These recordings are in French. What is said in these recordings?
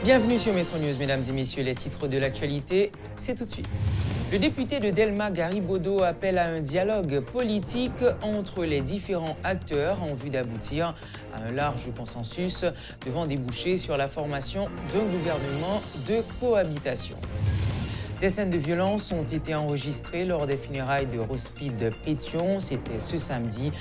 Bienvenue sur Métro News, mesdames et messieurs. Les titres de l'actualité, c'est tout de suite. Le député de Delma, Gary Bodo, appelle à un dialogue politique entre les différents acteurs en vue d'aboutir à un large consensus devant déboucher sur la formation d'un gouvernement de cohabitation. Des scènes de violence ont été enregistrées lors des funérailles de Rospide Pétion. C'était ce samedi.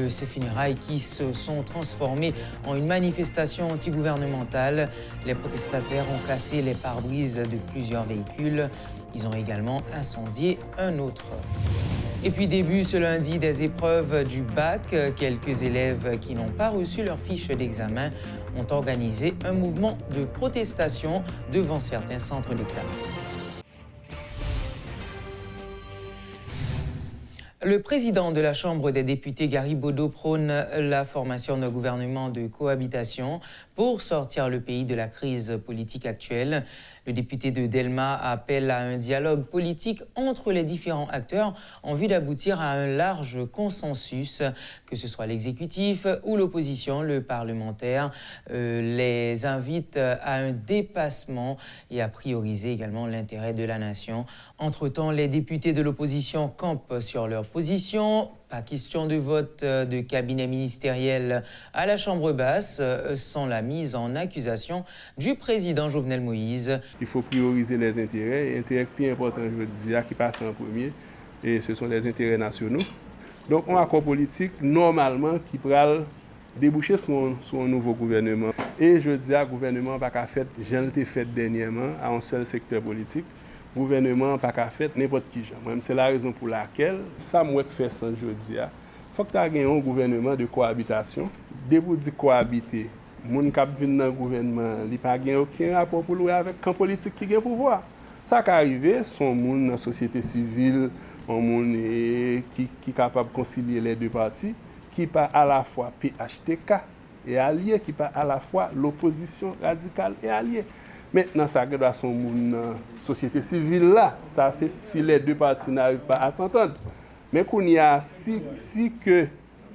Ces funérailles qui se sont transformées en une manifestation antigouvernementale. Les protestataires ont cassé les pare-brises de plusieurs véhicules. Ils ont également incendié un autre. Et puis début ce lundi des épreuves du bac. Quelques élèves qui n'ont pas reçu leur fiche d'examen ont organisé un mouvement de protestation devant certains centres d'examen. Le président de la Chambre des députés, Gary Bodo, prône la formation d'un gouvernement de cohabitation pour sortir le pays de la crise politique actuelle. Le député de Delma appelle à un dialogue politique entre les différents acteurs en vue d'aboutir à un large consensus, que ce soit l'exécutif ou l'opposition. Le parlementaire les invite à un dépassement et à prioriser également l'intérêt de la nation. Entre-temps, les députés de l'opposition campent sur leur position. Pas question de vote de cabinet ministériel à la Chambre basse sans la mise en accusation du président Jovenel Moïse. Il faut prioriser les intérêts. Et l'intérêt plus important, je veux dire, qui passe en premier, et ce sont les intérêts nationaux. Donc, un accord politique, normalement, qui pourra déboucher sur un nouveau gouvernement. Et je dis, le gouvernement n'a pas fait, j'ai été fait dernièrement, à un seul secteur politique. Le gouvernement n'a pas fait n'importe qui. C'est la raison pour laquelle, ça m'a fait ça, je dis, il faut que tu aies un gouvernement de cohabitation. Dès que tu cohabiter, les gens qui viennent dans le gouvernement, ils n'ont pas aucun rapport pour avec le camp politique qui a le pouvoir. Ça qui arrive, sont gens dans la société civile, un monde qui est capable de concilier les deux parties, qui pas à la fois PHTK et allié, qui pas à la fois l'opposition radicale et alliée. Maintenant, ça doit son monde dans la société civile là. Ça, c'est si les deux parties n'arrivent pas à s'entendre. Mais qu'on y a, si que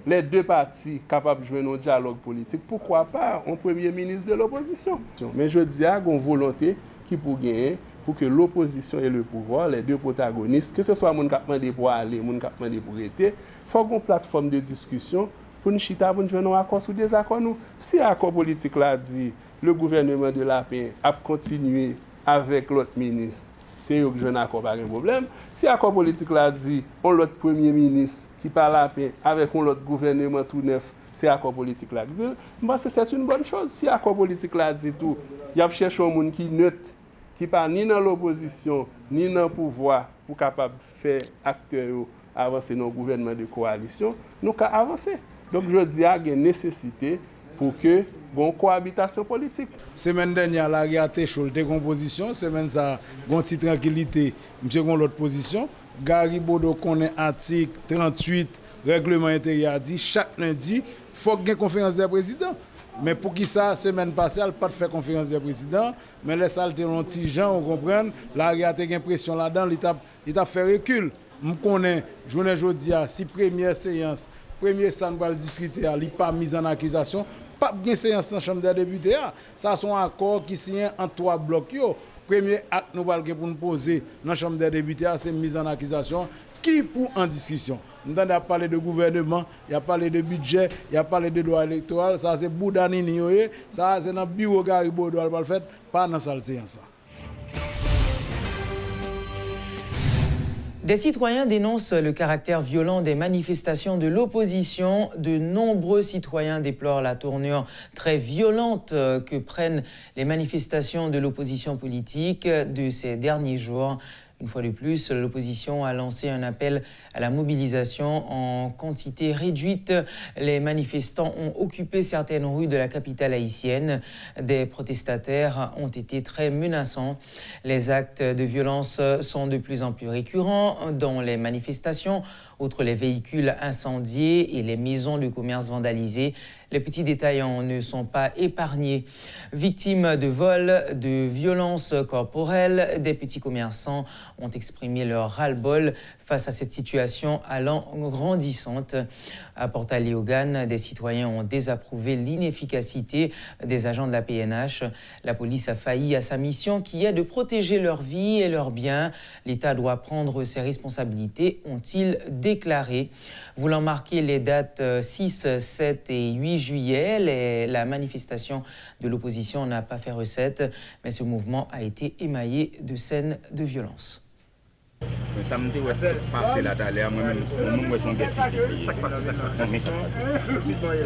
les deux parties capables de jouer un dialogue politique, pourquoi pas un premier ministre de l'opposition? Mais je dis qu'il y a une volonté qui peut gagner pour que l'opposition et le pouvoir, les deux protagonistes, que ce soit les gens qui demandent pour aller, les gens qui demandent pour rester, il faut une plateforme de discussion pour nous chita, pour nous jouer un accord ou désaccord. Si l'accord politique l'a dit, le gouvernement de la paix a continué avec l'autre ministre, c'est eux que je n'ai pas de problème. Si l'accord politique l'a dit, on l'autre premier ministre qui parle la paix avec un autre gouvernement tout neuf, c'est l'accord politique l'a dit. Moi, c'est une bonne chose. Si l'accord politique l'a dit tout, il y a cherché un monde qui est neutre, qui n'est pas ni dans l'opposition, ni dans le pouvoir, pour capable de faire acteurs avancer dans le gouvernement de coalition, nous avons avancé. Donc, je dis qu'il y a une nécessité pour que une cohabitation politique. Semaine dernière, la réalité chaud de composition. Semaine ça, une petite tranquillité, monsieur gon l'autre position. Gary Bodo connaît article 38 règlement intérieur dit chaque lundi faut qu'il y ait une conférence des présidents. Mais pour qui ça, semaine passée, elle pas de faire conférence des présidents, mais les saltés ont petit gens, on comprend, la réalité a une pression là-dedans, il a fait recul. Je connais, journée jeudi, si première séance, premier sang va discuter, il n'est pas mis en accusation, pas de séance dans la Chambre des députés. Ça sont accords qui signent en 3 blocs. Premier acte nous allons pour nous poser dans la Chambre des députés, c'est mise en accusation. Qui pour en discussion? Nous avons parlé de gouvernement, il a parlé de budget, il a parlé de droit électoral, ça c'est Boudanini, ça c'est dans le bureau Gary Bodo, il va le faire, pas dans la salle séance. Des citoyens dénoncent le caractère violent des manifestations de l'opposition. De nombreux citoyens déplorent la tournure très violente que prennent les manifestations de l'opposition politique de ces derniers jours. Une fois de plus, l'opposition a lancé un appel à la mobilisation en quantité réduite. Les manifestants ont occupé certaines rues de la capitale haïtienne. Des protestataires ont été très menaçants. Les actes de violence sont de plus en plus récurrents dans les manifestations. Outre les véhicules incendiés et les maisons de commerce vandalisées, Les petits détaillants ne sont pas épargnés. Victimes de vols, de violences corporelles, des petits commerçants ont exprimé leur ras-le-bol face à cette situation allant grandissante. À Portaléogane, des citoyens ont désapprouvé l'inefficacité des agents de la PNH. La police a failli à sa mission qui est de protéger leur vie et leurs biens. L'État doit prendre ses responsabilités, ont-ils déclaré. Voulant marquer les dates 6, 7 et 8 juillet, la manifestation de l'opposition n'a pas fait recette, mais ce mouvement a été émaillé de scènes de violence. Ça me dit, ouais, c'est passé là d'aller, moi-même, moi, son gars, c'est ça passe. Mais ça passe. Ça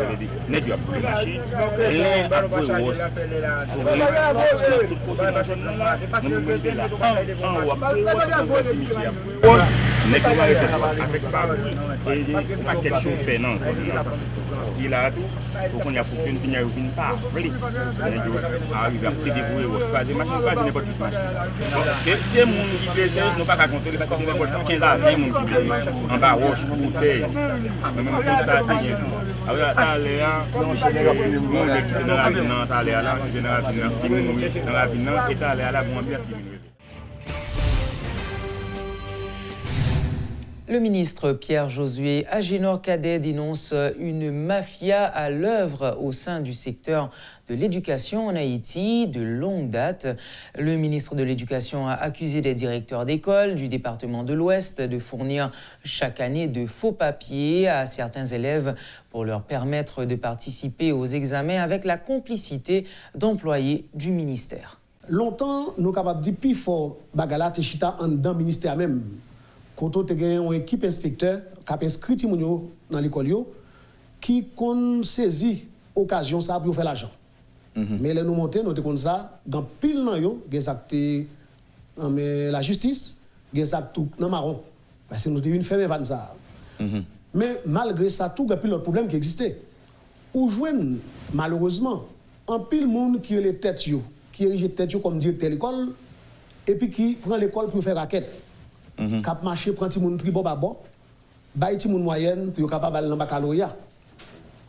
veut dire, n'est-ce pas le marché, l'un a vu rose. C'est vrai, tout côté dans cette là, nous mettons là, en haut, après, on va se mettre n'est pas avec pas et pas quel chauffeur non il a tout pour qu'on y a fonctionné puis il y a une pas arrive à dévouer ou pas n'importe toute machine c'est monde qui blessé nous pas contrôler parce que n'importe 15 à 20 monde qui blessé en bas roche bouteille même constater tout alors là on général qui dans la ville non là général qui mourir dans la ville non et là bon bien si. Le ministre Pierre Josué Agénor-Cadet dénonce une mafia à l'œuvre au sein du secteur de l'éducation en Haïti de longue date. Le ministre de l'Éducation a accusé des directeurs d'école du département de l'Ouest de fournir chaque année de faux papiers à certains élèves pour leur permettre de participer aux examens avec la complicité d'employés du ministère. Longtemps, nous sommes capables de dire plus fort bagala techita en dans ministère même. Quand on a une équipe inspecteur qui a inscrit dans l'école qui a saisi l'occasion pour faire l'argent. Mais nous montons, nous avons ça, dans pile la justice, nous avons tout dans marron. Parce que nous devons faire ça. Mais malgré ça, tout il y a l'autre problème qui existait. Où joignent malheureusement un pile monde qui est les têtes, qui érige tête comme directeur de l'école, et puis qui prend l'école pour faire raquette. Cap marché prend ti moun tribo babo, bay ti moun moyenne pour capable aller dans baccalauréat.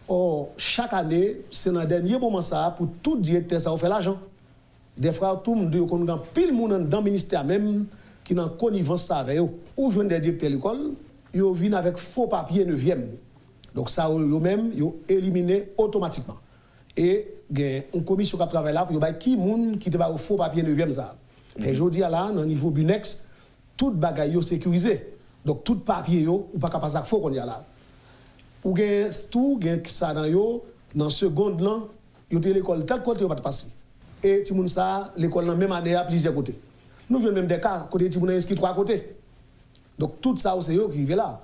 Or chaque année, c'est dans dernier moment ça pour tout directeur ça fait l'argent. Des fois tout monde qu'on grand pile moun dans ministère même qui dans connivence ça avec eux. Ou joindre des directeurs l'école, yo viennent avec faux papier 9e. Donc ça yo même yo éliminé automatiquement. Et gen une commission qui travaille là pour bay qui moun qui te ba faux papier 9e ça. Et jodi là dans niveau Bunex tout bagaille sécurisé. Donc tout papier yo ou pas capable ça faut qu'on y a là. Ou gen tout gen ça dans yo dans seconde là, yo te l'école tel côté va passer. Et ti moun ça l'école dans même année à plusieurs côtés. Nous venons même des cas côté ti moun inscrit 3 côtés. Donc tout ça c'est yo qui arrive là.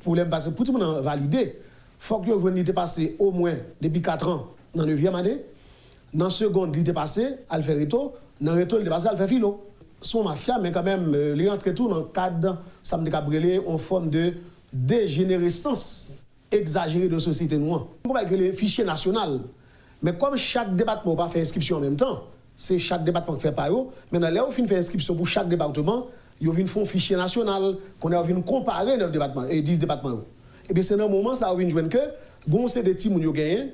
Pour les passer pour ti moun valider, faut que yo joine était passé au moins depuis 4 ans dans 9e année. Dans seconde il était passé al faire reto, dans reto il était passé al faire philo. Son mafia, mais quand même, les rentrées tout dans le cadre, ça me décabrelé en forme de dégénérescence exagérée de société noire. On va créer le fichier national. Mais comme chaque département va faire inscription en même temps, c'est chaque département qui fait par eux. Maintenant, là, on fait inscription pour chaque département, ils viennent faire un fichier national, qu'on a vu comparer 9 départements et 10 départements. Et bien, c'est dans le moment, ça, on vient que, bon, c'est des petits moun qui gagnent,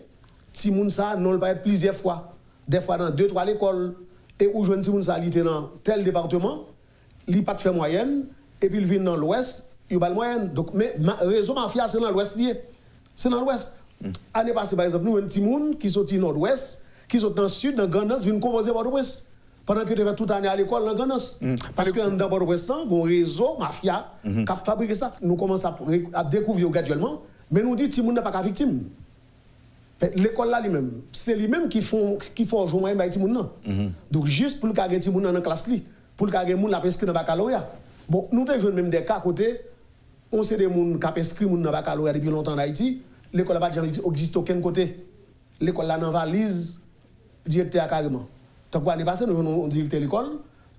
petits moun ça, non, pas être plusieurs fois. Des fois dans 2-3 l'école. Et où je dis ça dans tel département, il n'y a pas de fait moyenne, et puis il vient dans l'ouest, il n'y a pas de moyenne. Donc, mais réseau mafia, c'est dans l'ouest. C'est dans l'ouest. L'année passée, par exemple, nous avons un petit monde qui sont dans nord-ouest, qui sont dans le sud, dans Gandance, viennent composer Port-au-Prince. Pendant que tu fais toute l'année à l'école dans Gandance. Parce que dans Port-au-Prince, il y a un réseau mafia qui a fabriqué ça. Nous commençons à découvrir graduellement, mais nous disons que le monde n'est pas victime. L'école là lui-même, c'est lui-même qui font jouer moyen par moun. Donc juste pour le cas de moun dans classe li, pour le cas de moun la inscrit dans baccalauréat. Bon, nous te même des cas côté, on sait des moun qui inscrit moun dans baccalauréat depuis longtemps en Haïti, l'école là pas existe aucun côté. L'école là dans valise directeur carrément. Donc l'année passée nous on directeur l'école,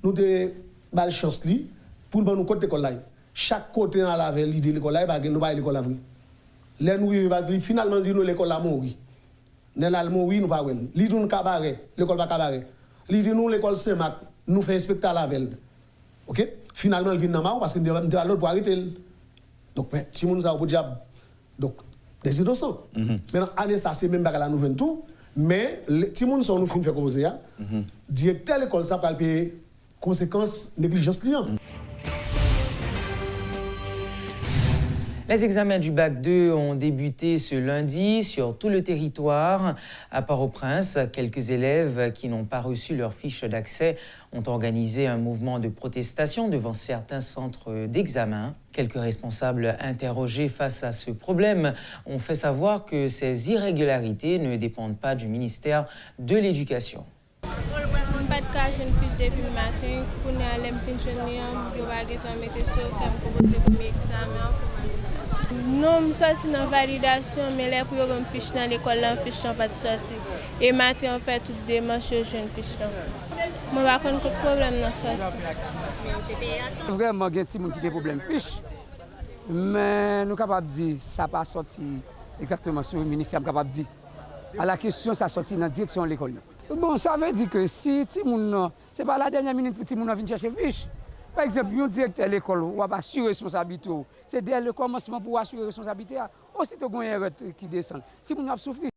nous te bal chance li pour nous côté l'école là. Chaque côté dans la ville de l'école là, nous pas l'école là vrai. Là nous finalement dit nous l'école là mourir. Nénalement, oui, nous pas well. Li dit nous cabaret, l'école pas cabaret. Li dit nous l'école Saint-Marc, nous fait inspecteur la veille. OK? Finalement, il vient dans marron parce qu'il ne va l'autre pour arrêter. Donc si moun ça pour diable. Donc des innocents. Maintenant, année ça, c'est même pas la nouvelle tout, mais les petits gens sont nous fin faire causer, directeur de l'école, ça va payer conséquences négligence client. Les examens du bac 2 ont débuté ce lundi sur tout le territoire. À Port-au-Prince, quelques élèves qui n'ont pas reçu leur fiche d'accès ont organisé un mouvement de protestation devant certains centres d'examen. Quelques responsables interrogés face à ce problème ont fait savoir que ces irrégularités ne dépendent pas du ministère de l'Éducation. Pas de cas, une fiche depuis le matin. Pour nous, aller fonctionner, je vais mettre sur faire commencer pour mes examens. Non, je suis dans validation, mais les pour une fiche dans l'école, la fiche n'est pas de sortie. Et matin, on fait toutes des démarches, je une fiche là. Je ne vais pas avoir de problème dans la sortie. Vraiment, il y a des gens qui ont des problèmes fiche. Mais nous sommes capables de dire que ça n'a pas sorti exactement sur le ministère. Nous sommes capables de dire à la question, ça sorti dans la direction de l'école. Bon, ça veut dire que si ce n'est pas la dernière minute pour que les gens viennent chercher fiche. Par exemple, un directeur de l'école va assurer responsabilité. C'est dès le commencement pour assurer responsabilité. Aussitôt qu'il y a une erreur qui descend, si vous avez souffert.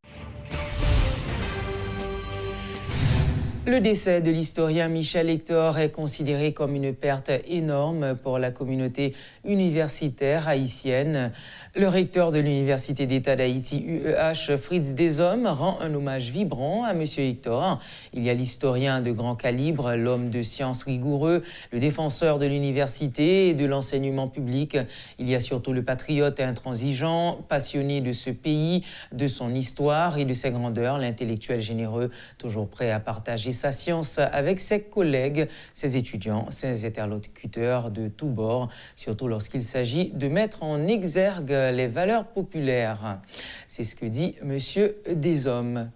Le décès de l'historien Michel Hector est considéré comme une perte énorme pour la communauté universitaire haïtienne. Le recteur de l'Université d'État d'Haïti, UEH, Fritz Deshomme, rend un hommage vibrant à M. Hector. Il y a l'historien de grand calibre, l'homme de science rigoureux, le défenseur de l'université et de l'enseignement public. Il y a surtout le patriote intransigeant, passionné de ce pays, de son histoire et de ses grandeurs, l'intellectuel généreux, toujours prêt à partager sa science avec ses collègues, ses étudiants, ses interlocuteurs de tous bords, surtout lorsqu'il s'agit de mettre en exergue les valeurs populaires. C'est ce que dit M. Deshomme.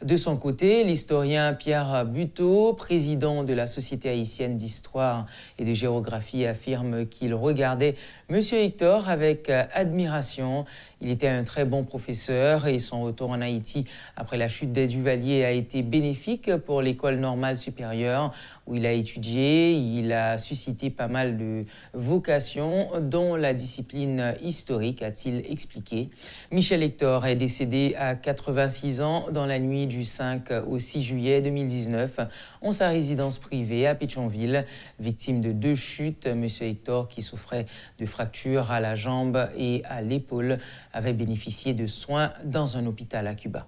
De son côté, l'historien Pierre Buteau, président de la Société haïtienne d'histoire et de géographie, affirme qu'il regardait M. Hector avec admiration. Il était un très bon professeur et son retour en Haïti après la chute des Duvaliers a été bénéfique pour l'école normale supérieure où il a étudié. Il a suscité pas mal de vocations, dont la discipline historique, a-t-il expliqué. Michel Hector est décédé à 86 ans dans la nuit du 5 au 6 juillet 2019 en sa résidence privée à Pétionville. Victime de 2 chutes, M. Hector, qui souffrait de fractures à la jambe et à l'épaule, avait bénéficié de soins dans un hôpital à Cuba.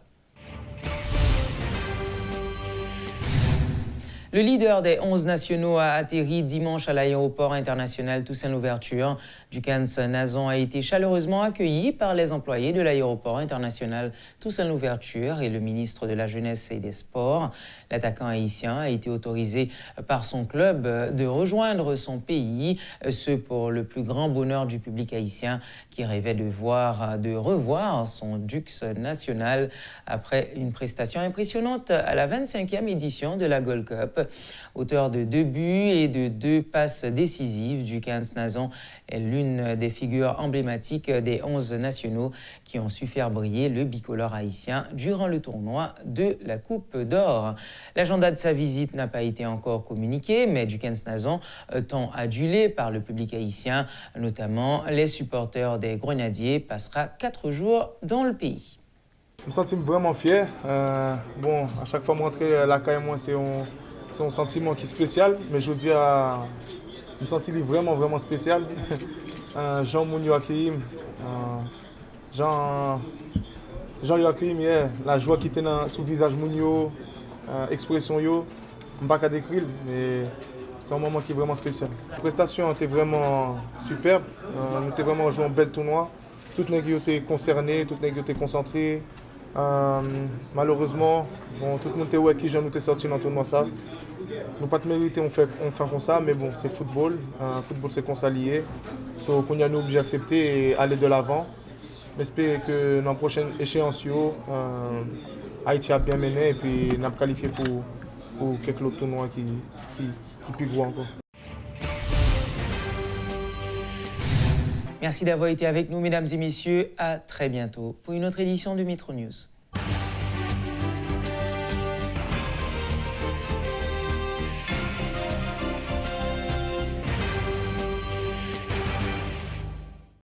Le leader des 11 nationaux a atterri dimanche à l'aéroport international Toussaint-Louverture. Ducans Nazon a été chaleureusement accueilli par les employés de l'aéroport international Toussaint-Louverture et le ministre de la Jeunesse et des Sports. L'attaquant haïtien a été autorisé par son club de rejoindre son pays, ce pour le plus grand bonheur du public haïtien qui rêvait de revoir son Dux national après une prestation impressionnante à la 25e édition de la Gold Cup. Auteur de 2 buts et de 2 passes décisives, Ducans Nazon est l'une des figures emblématiques des 11 nationaux qui ont su faire briller le bicolore haïtien durant le tournoi de la Coupe d'Or. L'agenda de sa visite n'a pas été encore communiqué, mais Ducans Nazon, tant adulé par le public haïtien, notamment les supporters des Grenadiers, passera 4 jours dans le pays. Je me sens vraiment fier. Bon, à chaque fois que je rentre à la caille, moi, c'est un sentiment qui est spécial, mais je veux dire, je me sens vraiment, vraiment spécial. Jean Mounio Akim, Jean Joachim, la joie qui était sur le visage Mounio, expression yo, je ne peux pas décrire, mais c'est un moment qui est vraiment spécial. La prestation était vraiment superbe, nous avons vraiment joué un bel tournoi. Toutes les équipes étaient concernées, toutes les équipes étaient concentrées. Malheureusement, bon, tout le monde était qui nous était sorti dans le tournoi ça. Nous pas mérité on fait comme ça, mais bon, c'est football. Football c'est qu'on s'allie. So qu'on y a nous obligé d'accepter et aller de l'avant. J'espère que dans la prochaine échéance, Haïti a bien mené et puis on a qualifié pour quelques autres tournois qui plus gros encore. Merci d'avoir été avec nous, mesdames et messieurs. À très bientôt pour une autre édition de Métro News.